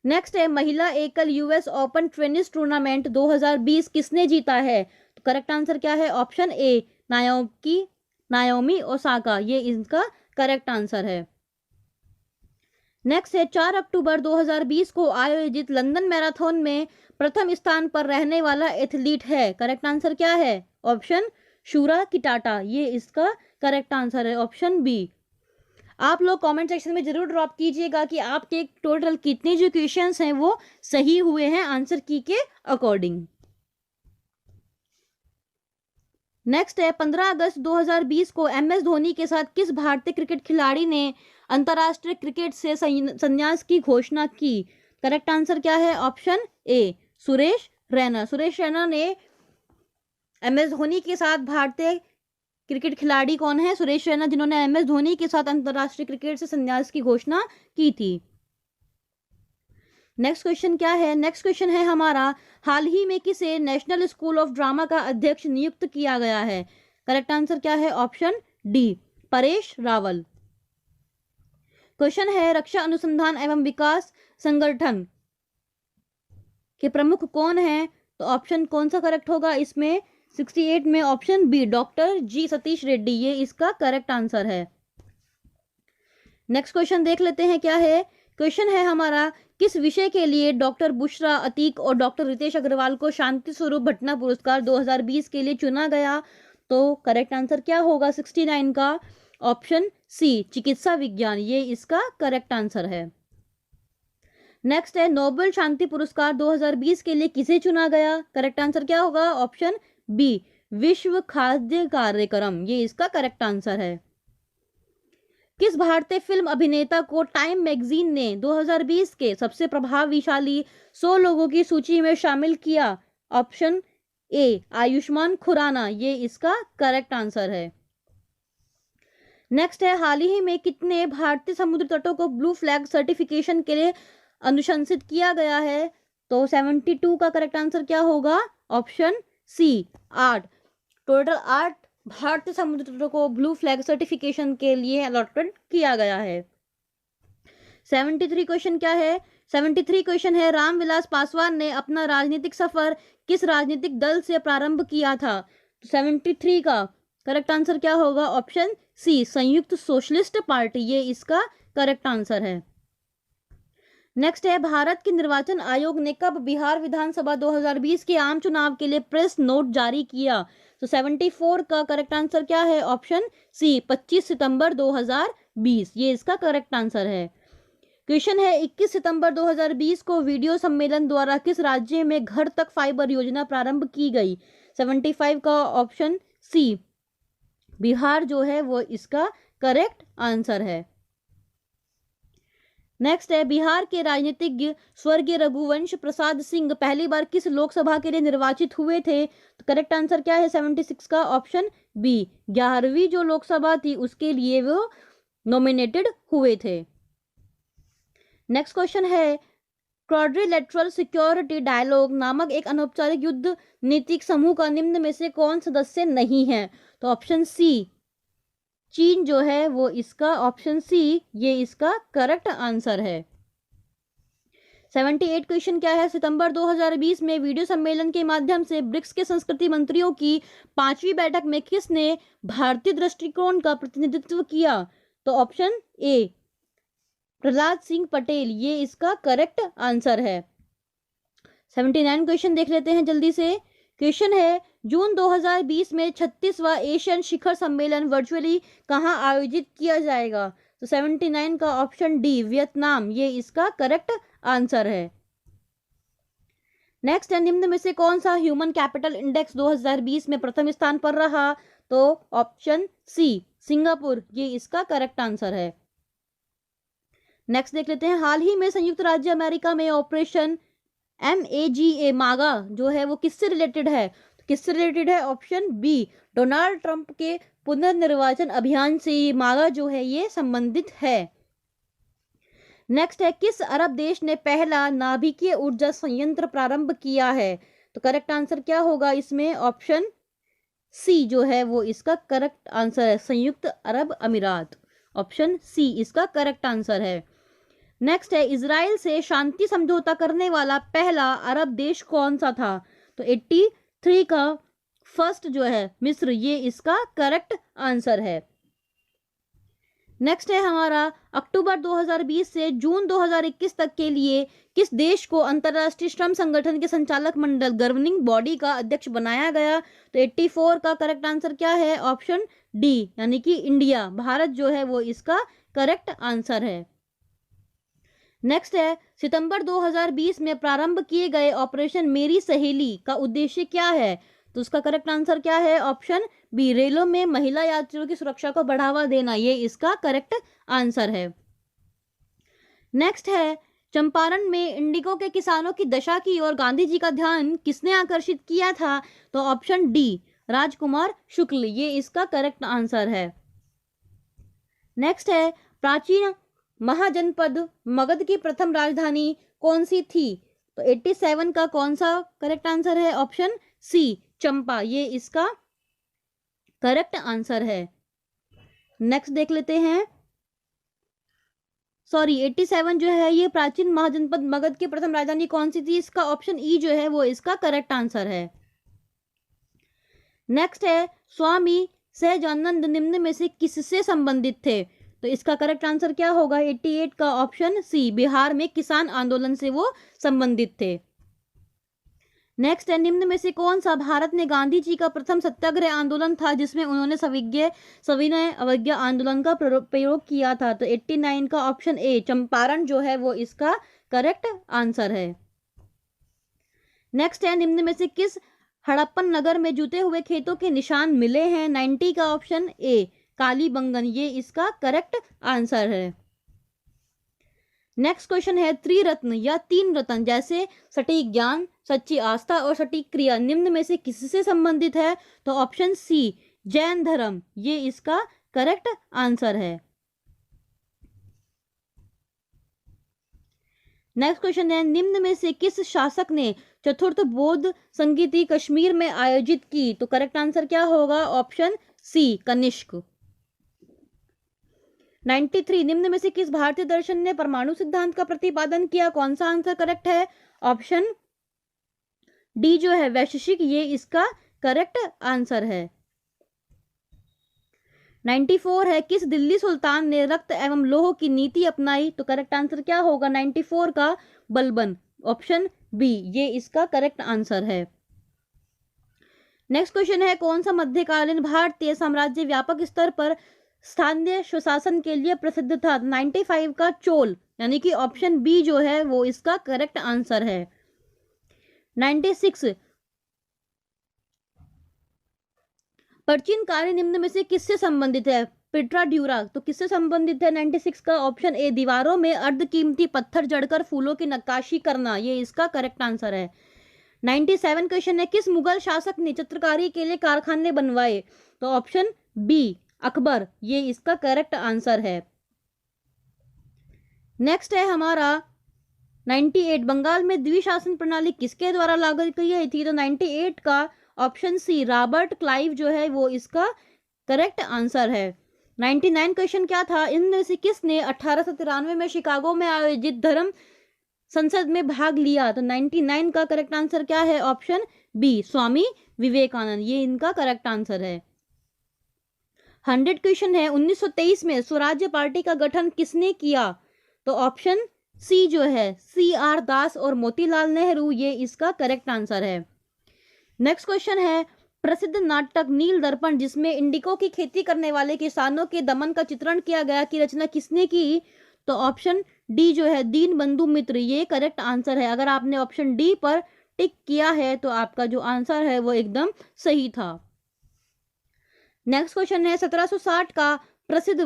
नेक्स्ट है, महिला एकल US ओपन टेनिस टूर्नामेंट 2020 किसने जीता है? तो करेक्ट आंसर क्या है? ऑप्शन ए, नाओमी ओसाका। ये इनका करेक्ट आंसर है। नेक्स्ट है, 4 अक्टूबर 2020 को आयोजित लंदन मैराथन में प्रथम स्थान पर रहने वाला एथलीट है? करेक्ट आंसर क्या है? ऑप्शन शूरा किटाटा। ये इसका करेक्ट आंसर है, ऑप्शन बी। आप लोग कमेंट सेक्शन में जरूर ड्रॉप कीजिएगा कि आपके टोटल कितने जो क्वेश्चंस हैं वो सही हुए हैं आंसर की के अकॉर्डिंग। नेक्स्ट है, 15 अगस्त 2020 को MS धोनी के साथ किस भारतीय क्रिकेट खिलाड़ी ने अंतर्राष्ट्रीय क्रिकेट से संन्यास की घोषणा की? करेक्ट आंसर क्या है? Option A, Suresh Raina. सुरेश रैना ने MS धोनी के साथ भारतीय क्रिकेट खिलाड़ी कौन है? सुरेश रैना, जिन्होंने MS धोनी के साथ अंतर्राष्ट्रीय क्रिकेट से संन्यास की घोषणा की थी। नेक्स्ट क्वेश्चन क्या है? नेक्स्ट क्वेश्चन है हमारा, हाल ही में किसे नेशनल स्कूल ऑफ ड्रामा का अध्यक्ष नियुक्त किया गया है? करेक्ट आंसर क्या है? Option D, Paresh Rawal. Question है, रक्षा अनुसंधान एवं विकास संगठन के प्रमुख कौन है? तो ऑप्शन कौन सा करेक्ट होगा इसमें? 68 में option B, doctor G Satish Reddy. ये इसका करेक्ट आंसर है। नेक्स्ट क्वेश्चन देख लेते हैं क्या है। क्वेश्चन है हमारा, किस विषय के लिए डॉक्टर बुशरा अतीक और डॉक्टर रितेश अग्रवाल को शांति स्वरूप भटना पुरस्कार 2020 के लिए चुना गया? तो करेक्ट आंसर क्या होगा 69 का? ऑप्शन सी, चिकित्सा विज्ञान। ये इसका करेक्ट आंसर है। नेक्स्ट है, नोबेल शांति पुरस्कार 2020 के लिए किसे चुना गया? करेक्ट आंसर क्या होगा? ऑप्शन बी, विश्व खाद्य कार्यक्रम। ये इसका करेक्ट आंसर है। किस भारतीय फिल्म अभिनेता को टाइम मैगजीन ने 2020 के सबसे प्रभावशाली 100 लोगों की सूची में शामिल किया? Option A, Ayushmann Khurrana. ये इसका करेक्ट आंसर है। नेक्स्ट है, हाल ही में कितने भारतीय समुद्र तटों को ब्लू फ्लैग सर्टिफिकेशन के लिए अनुशंसित किया गया है? तो 72 का करेक्ट आंसर क्या होगा? ऑप्शन सी, 8। टोटल 8 भारतीय समुद्र तटों को ब्लू फ्लैग सर्टिफिकेशन के लिए अलॉटमेंट किया गया है। 73 क्वेश्चन क्या है? 73 क्वेश्चन है, रामविलास पासवान ने अपना राजनीतिक सफर किस राजनीतिक दल से प्रारंभ किया था? तो 73 का करेक्ट आंसर क्या होगा? ऑप्शन सी, संयुक्त सोशलिस्ट पार्टी। ये इसका करेक्ट आंसर है। नेक्स्ट है, भारत के निर्वाचन आयोग ने कब बिहार विधानसभा 2020 के आम चुनाव के लिए प्रेस नोट जारी किया? तो 74 का करेक्ट आंसर क्या है? ऑप्शन सी, 25 सितंबर 2020। ये इसका करेक्ट आंसर है। क्वेश्चन है, 21 सितंबर 2020 को वीडियो सम्मेलन द्वारा किस राज्य में घर तक फाइबर योजना प्रारंभ की गई? 75 का ऑप्शन सी, बिहार जो है वो इसका करेक्ट आंसर है। नेक्स्ट है, बिहार के राजनीतिज्ञ स्वर्गीय रघुवंश प्रसाद सिंह पहली बार किस लोकसभा के लिए निर्वाचित हुए थे? तो करेक्ट आंसर क्या है 76 का? ऑप्शन बी, 11वीं जो लोकसभा थी उसके लिए वो नॉमिनेटेड हुए थे। नेक्स्ट क्वेश्चन है, क्वाड्रिलेटरल सिक्योरिटी डायलॉग नामक एक अनौपचारिक युद्ध नीतिक समूह का निम्न में से कौन सदस्य नहीं है? तो ऑप्शन सी, चीन जो है वो इसका ऑप्शन सी ये इसका करेक्ट आंसर है। 78 क्वेश्चन क्या है, सितंबर 2020 में वीडियो सम्मेलन के माध्यम से ब्रिक्स के संस्कृति मंत्रियों की 5वीं बैठक में किसने भारतीय दृष्टिकोण का प्रतिनिधित्व किया? तो ऑप्शन ए, प्रहलाद सिंह पटेल, ये इसका करेक्ट आंसर है। 79 क्वेश्चन देख लेते हैं जल्दी से। क्वेश्चन है, जून 2020 में 36वां एशियन शिखर सम्मेलन वर्चुअली कहां आयोजित किया जाएगा? तो 79 का ऑप्शन डी, वियतनाम, ये इसका करेक्ट आंसर है। नेक्स्ट है, निम्न में से कौन सा ह्यूमन कैपिटल इंडेक्स 2020 में प्रथम स्थान पर रहा? तो ऑप्शन सी, सिंगापुर, ये इसका करेक्ट आंसर है। नेक्स्ट देख लेते हैं, हाल ही में संयुक्त राज्य अमेरिका में ऑपरेशन MAGA मागा जो है वो किससे रिलेटेड है? तो किससे रिलेटेड है? ऑप्शन बी, डोनाल्ड ट्रंप के पुनर्निर्वाचन अभियान से ये मागा जो है ये संबंधित है। नेक्स्ट है, किस अरब देश ने पहला नाभिकीय ऊर्जा संयंत्र प्रारंभ किया है? तो करेक्ट आंसर क्या होगा इसमें? ऑप्शन सी जो है वो इसका करेक्ट आंसर है, संयुक्त अरब अमीरात, ऑप्शन सी इसका करेक्ट आंसर है। नेक्स्ट है, इजराइल से शांति समझौता करने वाला पहला अरब देश कौन सा था? तो 83 का फर्स्ट जो है मिस्र, ये इसका करेक्ट आंसर है। नेक्स्ट है हमारा, अक्टूबर 2020 से जून 2021 तक के लिए किस देश को अंतर्राष्ट्रीय श्रम संगठन के संचालक मंडल गवर्निंग बॉडी का अध्यक्ष बनाया गया? तो 84 का करेक्ट आंसर क्या है? ऑप्शन डी, यानी कि इंडिया, भारत जो है वो इसका करेक्ट आंसर है। नेक्स्ट है, सितंबर 2020 में प्रारंभ किए गए ऑपरेशन मेरी सहेली का उद्देश्य क्या है? तो उसका करेक्ट आंसर क्या है? ऑप्शन बी, रेलों में महिला यात्रियों की सुरक्षा को बढ़ावा देना, ये इसका करेक्ट आंसर है। नेक्स्ट है, चंपारण में इंडिगो के किसानों की दशा की ओर गांधी जी का ध्यान किसने आकर्षित किया था? तो ऑप्शन डी, राजकुमार शुक्ल, ये इसका करेक्ट आंसर है। नेक्स्ट है, प्राचीन महाजनपद मगध की प्रथम राजधानी कौन सी थी? तो 87 का कौन सा करेक्ट आंसर है? ऑप्शन सी, चंपा, ये इसका करेक्ट आंसर है। नेक्स्ट देख लेते हैं, 87 जो है ये प्राचीन महाजनपद मगध की प्रथम राजधानी कौन सी थी? इसका ऑप्शन ई जो है वो इसका करेक्ट आंसर है। नेक्स्ट है, स्वामी सहजानंद निम्न में से किससे संबंधित थे? तो इसका करेक्ट आंसर क्या होगा? 88 का ऑप्शन सी, बिहार में किसान आंदोलन से वो संबंधित थे। नेक्स्ट है, निम्न में से कौन सा भारत में गांधी जी का प्रथम सत्याग्रह आंदोलन था जिसमें उन्होंने सविनय अवज्ञा आंदोलन का प्रयोग किया था? तो 89 का ऑप्शन ए, चंपारण जो है वो इसका करेक्ट आंसर है। नेक्स्ट है, निम्न में से किस हड़प्पन नगर में जुते हुए खेतों के निशान मिले हैं? 90 का ऑप्शन ए, कालीबंगन, ये इसका करेक्ट आंसर है। नेक्स्ट क्वेश्चन है, त्रिरत्न या तीन रत्न जैसे सटीक ज्ञान, सच्ची आस्था और सटीक क्रिया निम्न में से किससे संबंधित है? तो ऑप्शन सी, जैन धर्म, ये इसका करेक्ट आंसर है। नेक्स्ट क्वेश्चन है, निम्न में से किस शासक ने चतुर्थ बौद्ध संगीति कश्मीर में आयोजित की? तो करेक्ट आंसर क्या होगा? ऑप्शन सी, कनिष्क। 93, निम्न में से किस भारतीय दर्शन ने परमाणु सिद्धांत का प्रतिपादन किया? कौन सा आंसर करेक्ट है? ऑप्शन डी जो है वैशेषिक, ये इसका करेक्ट आंसर है। 94 है, किस दिल्ली सुल्तान ने रक्त एवं लोह की नीति अपनाई? तो करेक्ट आंसर क्या होगा? 94 का बलबन, ऑप्शन बी, ये इसका करेक्ट आंसर है। नेक्स्ट क्वेश्चन है, कौन सा मध्यकालीन भारतीय साम्राज्य व्यापक स्तर पर स्थानीय स्वशासन के लिए प्रसिद्ध था? 95 का चोल, यानी कि ऑप्शन बी जो है वो इसका करेक्ट आंसर है। 96, प्राचीन कार्य निम्न में से किससे संबंधित है? पिट्रा ड्यूरा तो किससे संबंधित है? 96 का ऑप्शन ए, दीवारों में अर्धकीमती पत्थर जड़कर फूलों की नक्काशी करना, ये इसका करेक्ट आंसर है। 97 क्वेश्चन है, किस मुगल शासक ने चित्रकारी के लिए कारखाने बनवाए? तो ऑप्शन बी, अकबर, ये इसका करेक्ट आंसर है। नेक्स्ट है हमारा 98, बंगाल में द्विशासन प्रणाली किसके द्वारा लागू की गई थी? तो 98 का ऑप्शन सी, रॉबर्ट क्लाइव जो है वो इसका करेक्ट आंसर है। 99 क्वेश्चन क्या था? इनमें से किसने 1893 में शिकागो में आयोजित धर्म संसद में भाग लिया? तो 99 का करेक्ट आंसर क्या है? ऑप्शन बी, स्वामी विवेकानंद, ये इनका करेक्ट आंसर है। 100 क्वेश्चन है, 1923 में स्वराज्य पार्टी का गठन किसने किया? तो ऑप्शन सी जो है, CR दास और मोतीलाल नेहरू, ये इसका करेक्ट आंसर है। नेक्स्ट क्वेश्चन है, प्रसिद्ध नाटक नील दर्पण जिसमें इंडिको की खेती करने वाले किसानों के दमन का चित्रण किया गया की रचना किसने की? तो ऑप्शन डी जो है, दीन बंधु मित्र, ये करेक्ट आंसर है। अगर आपने ऑप्शन डी पर टिक किया है तो आपका जो आंसर है वो एकदम सही था। नेक्स्ट क्वेश्चन है, 1760 का प्रसिद्ध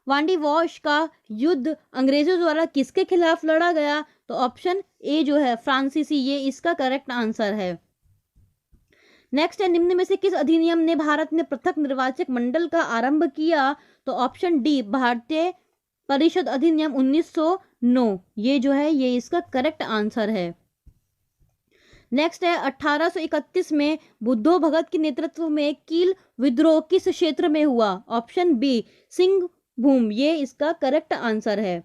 वांडी वॉश का युद्ध अंग्रेजों द्वारा किसके खिलाफ लड़ा गया? तो ऑप्शन ए जो है, फ्रांसीसी, ये इसका करेक्ट आंसर है। नेक्स्ट है, निम्न में से किस अधिनियम ने भारत में पृथक निर्वाचक मंडल का आरंभ किया? तो ऑप्शन डी, भारतीय परिषद अधिनियम 1909, ये जो है ये इसका करेक्ट आंसर है। नेक्स्ट है, 1831 में बुद्धो भगत के नेतृत्व में कील विद्रोह किस क्षेत्र में हुआ? ऑप्शन बी, सिंहभूम, ये इसका करेक्ट आंसर है।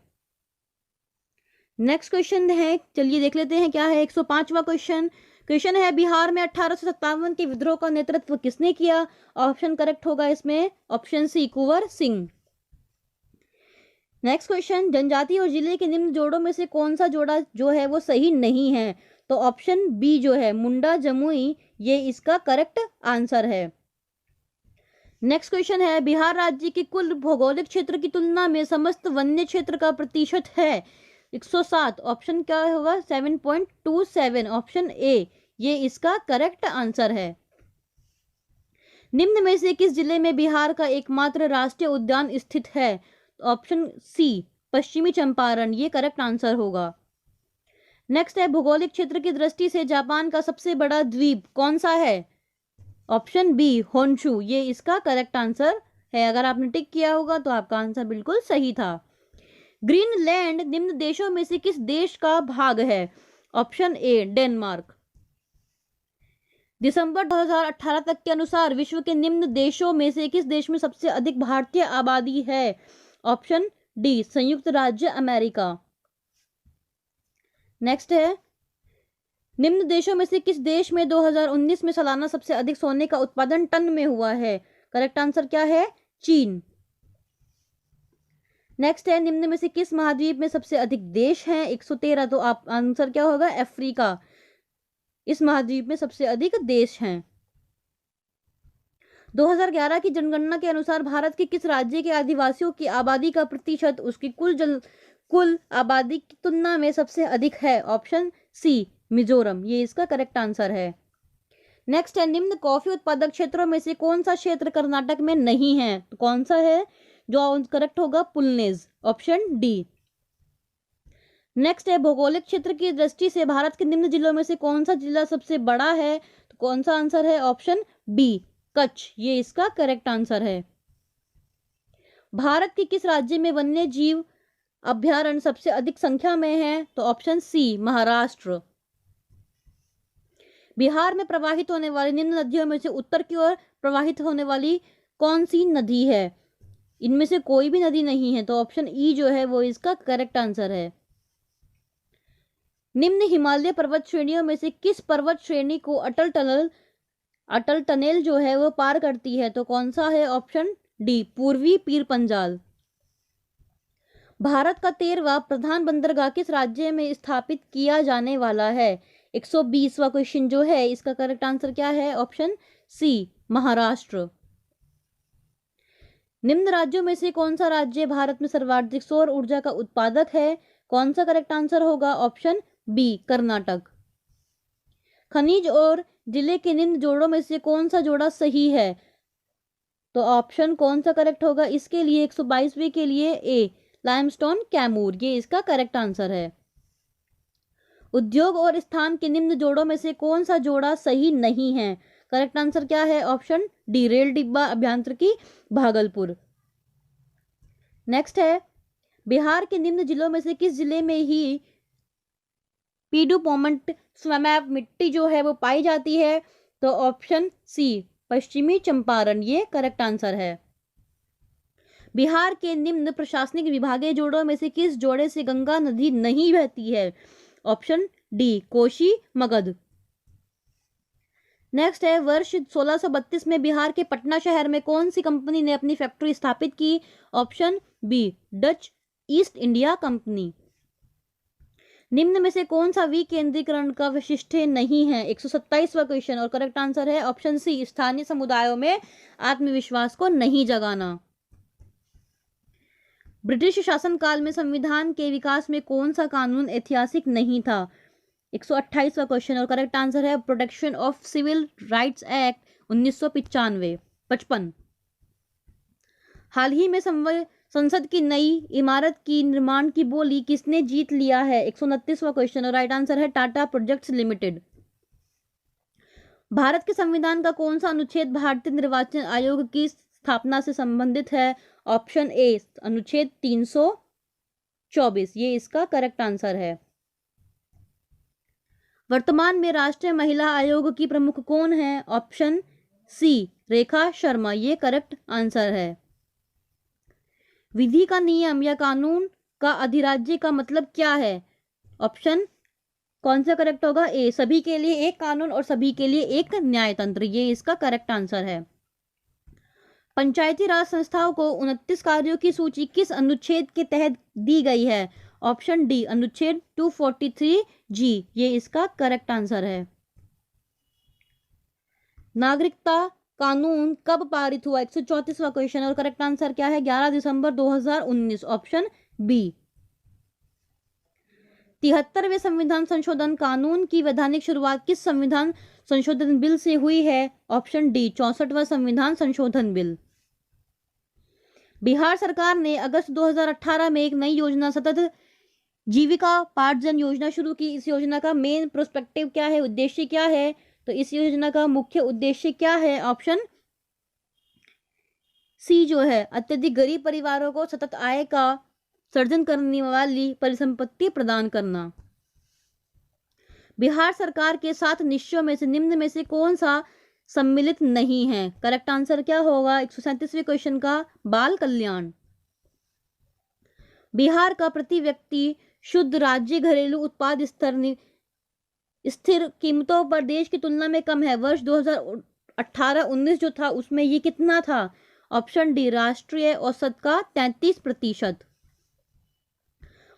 नेक्स्ट क्वेश्चन है, चलिए देख लेते हैं क्या है। 105वां क्वेश्चन है, बिहार में 1857 के विद्रोह का नेतृत्व किसने किया? ऑप्शन करेक्ट होगा इसमें option C, Kunwar Singh. Next question, जनजाति और जिले के निम्न जोड़ों में से कौन सा जोड़ा जो है वो सही नहीं है? तो ऑप्शन बी जो है, मुंडा जमुई, ये इसका करेक्ट आंसर है। नेक्स्ट क्वेश्चन है, बिहार राज्य के कुल भौगोलिक क्षेत्र की तुलना में समस्त वन्य क्षेत्र का प्रतिशत है 107, ऑप्शन क्या होगा? 7.27, ऑप्शन ए, ये इसका करेक्ट आंसर है। निम्न में से किस जिले में बिहार का एकमात्र राष्ट्रीय उद्यान स्थित है? ऑप्शन सी, पश्चिमी चंपारण, ये करेक्ट आंसर होगा। नेक्स्ट है, भौगोलिक क्षेत्र की दृष्टि से जापान का सबसे बड़ा द्वीप कौन सा है? ऑप्शन बी, होन्शु, ये इसका करेक्ट आंसर है। अगर आपने टिक किया होगा तो आपका आंसर बिल्कुल सही था। ग्रीनलैंड निम्न देशों में से किस देश का भाग है? ऑप्शन ए, डेनमार्क। दिसंबर 2018 तक के अनुसार विश्व के निम्न देशों में से किस देश में सबसे अधिक भारतीय आबादी है? ऑप्शन डी, संयुक्त राज्य अमेरिका। नेक्स्ट है, निम्न देशों में से किस देश में 2019 में सालाना सबसे अधिक सोने का उत्पादन टन में हुआ है? करेक्ट आंसर क्या है? चीन। नेक्स्ट है, निम्न में से किस महाद्वीप में सबसे अधिक देश हैं? 113, तो आप आंसर क्या होगा? अफ्रीका, इस महाद्वीप में सबसे अधिक देश हैं। 2011 की जनगणना के अनुसार भारत के किस राज्य के आदिवासियों की आबादी का प्रतिशत उसकी कुल आबादी की तुलना में सबसे अधिक है? ऑप्शन सी, मिजोरम, ये इसका करेक्ट आंसर है। नेक्स्ट है, निम्न कॉफी उत्पादक क्षेत्रों में से कौन सा क्षेत्र कर्नाटक में नहीं है? तो कौन सा है जो करेक्ट होगा? पुलनेज, ऑप्शन डी। नेक्स्ट है, भौगोलिक क्षेत्र की दृष्टि से भारत के निम्न जिलों में से कौन सा जिला सबसे बड़ा है? तो कौन सा आंसर है? ऑप्शन बी, कच्छ, ये इसका करेक्ट आंसर है। भारत के किस राज्य में वन्य जीव अभ्यारण्य सबसे अधिक संख्या में है? तो ऑप्शन सी, महाराष्ट्र। बिहार में प्रवाहित होने वाली निम्न नदियों में से उत्तर की ओर प्रवाहित होने वाली कौन सी नदी है? इनमें से कोई भी नदी नहीं है, तो ऑप्शन ई जो है वो इसका करेक्ट आंसर है। निम्न हिमालय पर्वत श्रेणियों में से किस पर्वत श्रेणी को अटल टनेल जो है वो पार करती है? तो कौन सा है? ऑप्शन डी, पूर्वी पीर पंजाल। भारत का 13वां प्रधान बंदरगाह किस राज्य में स्थापित किया जाने वाला है? 120वां क्वेश्चन जो है इसका करेक्ट आंसर क्या है? Option C, Maharashtra. निम्न राज्यों में से कौन सा राज्य भारत में सर्वाधिक सौर ऊर्जा का उत्पादक है? कौन सा करेक्ट आंसर होगा? Option B, Karnataka. खनिज और जिले के निम्न जोड़ों में से कौन सा जोड़ा सही है? तो ऑप्शन कौन सा करेक्ट होगा इसके लिए? 122वें के लिए ए लाइमस्टोन कैमूर, ये इसका करेक्ट आंसर है। उद्योग और स्थान के निम्न जोड़ों में से कौन सा जोड़ा सही नहीं है? करेक्ट आंसर क्या है? ऑप्शन डी रेल डिब्बा अभियांत्रिकी भागलपुर। नेक्स्ट है, बिहार के निम्न जिलों में से किस जिले में ही पीडुपोमेंट स्वैम्प मिट्टी जो है वो पाई जाती है? तो ऑप्शन सी पश्चिमी चंपारण, ये करेक्ट आंसर है। बिहार के निम्न प्रशासनिक विभागीय जोड़ों में से किस जोड़े से गंगा नदी नहीं बहती है? Option D Koshi Magadh. Next है, वर्ष 1632 में बिहार के पटना शहर में कौन सी कंपनी ने अपनी फैक्ट्री स्थापित की? Option B Dutch East India Company. निम्न में से कौन सा विकेंद्रीकरण का विशिष्ट नहीं है? 127वां क्वेश्चन, और करेक्ट आंसर है ऑप्शन सी स्थानीय समुदायों में आत्मविश्वास को नहीं जगाना। ब्रिटिश शासनकाल में संविधान के विकास में कौन सा कानून ऐतिहासिक नहीं था? 128वां क्वेश्चन, और करेक्ट आंसर है protection of civil rights act 1955। हाल ही में संसद की नई इमारत की निर्माण की बोली किसने जीत लिया है? 129वां क्वेश्चन, और राइट आंसर है टाटा प्रोजेक्ट्स लिमिटेड। भारत के संविधान का कौन सा अनुच्छेद भारतीय निर्वाचन आयोग की स्थापना से संबंधित है? ऑप्शन ए अनुच्छेद 324, ये इसका करेक्ट आंसर है। वर्तमान में राष्ट्रीय महिला आयोग की प्रमुख कौन है? ऑप्शन सी रेखा शर्मा, ये करेक्ट आंसर है। विधि का नियम या कानून का अधिराज्य का मतलब क्या है? ऑप्शन कौन सा करेक्ट होगा? ए सभी के लिए एक कानून और सभी के लिए एक न्यायतंत्र, ये इसका करेक्ट आंसर है। पंचायती राज संस्थाओं को 29 कार्यों की सूची किस अनुच्छेद के तहत दी गई है? ऑप्शन डी अनुच्छेद 243G, ये इसका करेक्ट आंसर है। नागरिकता कानून कब पारित हुआ? 134वां क्वेश्चन, और करेक्ट आंसर क्या है? 11 दिसंबर 2019, ऑप्शन बी। 73वें संविधान संशोधन कानून की वैधानिक शुरुआत किस संविधान संशोधन बिल से हुई है? ऑप्शन डी 64वां संविधान संशोधन बिल। बिहार सरकार ने अगस्त 2018 में एक नई योजना सतत जीविका पार्जन योजना शुरू की। इस योजना का मेन प्रोस्पेक्टिव क्या है, उद्देश्य क्या है? तो इस योजना का मुख्य उद्देश्य क्या है? ऑप्शन सी जो है अत्यधिक गरीब परिवारों को सतत आय का सर्जन करने वाली परिसंपत्ति प्रदान करना। बिहार सरकार के 7 निश्चयों में से निम्न में से कौन सा सम्मिलित नहीं है? करेक्ट आंसर क्या होगा? 137वें क्वेश्चन का बाल कल्याण। बिहार का प्रति व्यक्ति शुद्ध राज्य घरेलू उत्पाद स्थिर कीमतों पर देश की तुलना में कम है। वर्ष 2018-19 जो था उसमें ये कितना था? ऑप्शन डी राष्ट्रीय औसत का 33%।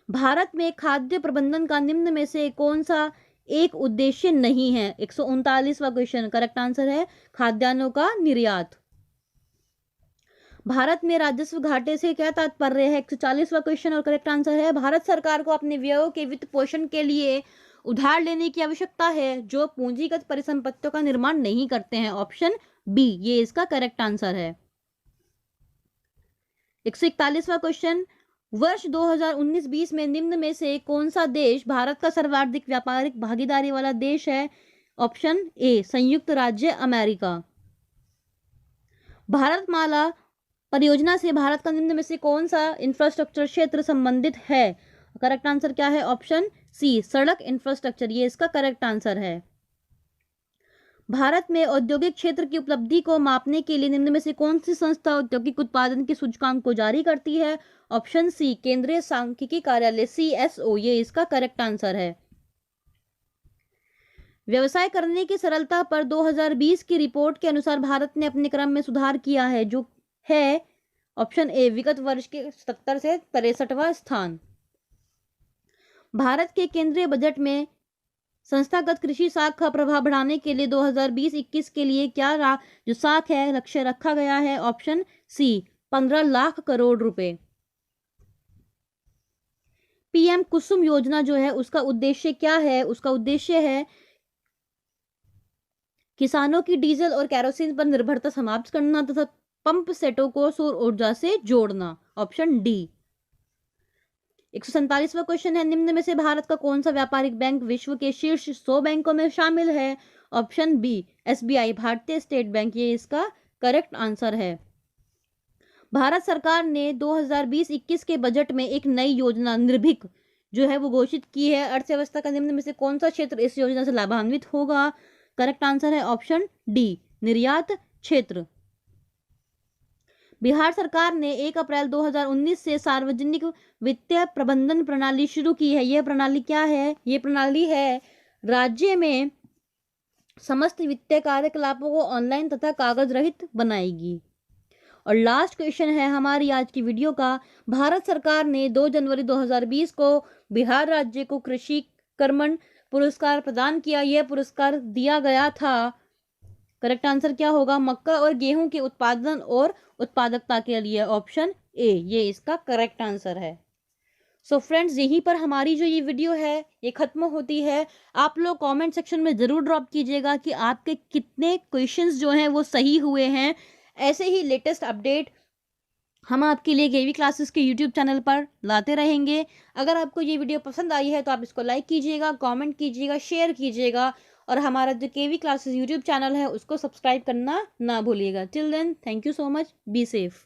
भारत में खाद्य प्रबंधन का निम्न में से कौन सा एक उद्देश्य नहीं है? 139वां क्वेश्चन, करेक्ट आंसर है खाद्यान्नों का निर्यात। भारत में राजस्व घाटे से क्या तात्पर्य है? 140वां क्वेश्चन, और करेक्ट आंसर है भारत सरकार को अपने व्ययों के वित्त पोषण के लिए उधार लेने की आवश्यकता है जो पूंजीगत परिसंपत्तियों का निर्माण नहीं करते हैं। ऑप्शन बी, ये इसका करेक्ट आंसर है। 141वां क्वेश्चन, वर्ष 2019-20 में निम्न में से कौन सा देश भारत का सर्वाधिक व्यापारिक भागीदारी वाला देश है? ऑप्शन ए संयुक्त राज्य अमेरिका। भारतमाला परियोजना से भारत का निम्न में से कौन सा इंफ्रास्ट्रक्चर क्षेत्र संबंधित है? करेक्ट आंसर क्या है? ऑप्शन सी सड़क इंफ्रास्ट्रक्चर, ये इसका करेक्ट आंसर है। भारत में औद्योगिक क्षेत्र की उपलब्धि को मापने के लिए निम्न में से कौन सी संस्था औद्योगिक उत्पादन के सूचकांक को जारी करती है? ऑप्शन सी केंद्रीय सांख्यिकी कार्यालय CSO, ये इसका करेक्ट आंसर है। व्यवसाय करने की सरलता पर 2020 की रिपोर्ट के अनुसार भारत ने अपने क्रम में सुधार किया है जो है ऑप्शन ए विगत वर्ष के 77 से 63वां स्थान। भारत के केंद्रीय बजट में संस्थागत कृषि साख का प्रभाव बढ़ाने के लिए 2020-21 के लिए क्या जो साख है लक्ष्य रखा गया है? ऑप्शन सी 15 लाख करोड़ रुपए। PM कुसुम योजना जो है उसका उद्देश्य क्या है? उसका उद्देश्य है किसानों की डीजल और कैरोसिन पर निर्भरता समाप्त करना तथा पंप सेटों को सौर ऊर्जा से जोड़ना, ऑप्शन डी। 147वां क्वेश्चन है, निम्न में से भारत का कौन सा व्यापारिक बैंक विश्व के शीर्ष 100 बैंकों में शामिल है, ऑप्शन बी एसबीआई, भारतीय स्टेट बैंक, ये इसका करेक्ट आंसर है। भारत सरकार ने 2020-21 के बजट में एक नई योजना निर्भीक जो है वो घोषित की है। अर्थव्यवस्था का निम्न में से कौन सा क्षेत्र इस योजना से लाभान्वित होगा, करेक्ट आंसर है ऑप्शन डी निर्यात क्षेत्र। बिहार सरकार ने 1 अप्रैल 2019 से सार्वजनिक वित्तीय प्रबंधन प्रणाली शुरू की है। यह प्रणाली क्या है? ये प्रणाली है राज्य में समस्त वित्तीय कार्यकलापों को ऑनलाइन तथा कागज रहित बनाएगी। और लास्ट क्वेश्चन है हमारी आज की वीडियो का, भारत सरकार ने 2 जनवरी 2020 को बिहार राज्य को कृषि कर्मण पुरस्कार प्रदान किया। यह पुरस्कार दिया गया था, करेक्ट आंसर क्या होगा? मक्का और गेहूं के उत्पादन और उत्पादकता के लिए, ऑप्शन ए, ये इसका करेक्ट आंसर है। सो फ्रेंड्स, यहीं पर हमारी जो ये वीडियो है ये खत्म होती है। आप लोग कमेंट सेक्शन में जरूर ड्रॉप कीजिएगा कि आपके कितने क्वेश्चंस जो हैं वो सही हुए हैं। ऐसे ही लेटेस्ट अपडेट हम आपके लिए केवी क्लासेस के यूट्यूब चैनल पर लाते रहेंगे। अगर आपको ये वीडियो पसंद आई है तो आप इसको लाइक कीजिएगा, कमेंट कीजिएगा, शेयर कीजिएगा और हमारा जो केवी क्लासेस यूट्यूब चैनल है उसको सब्सक्राइब करना ना भूलिएगा। Till then, thank you so much, be safe.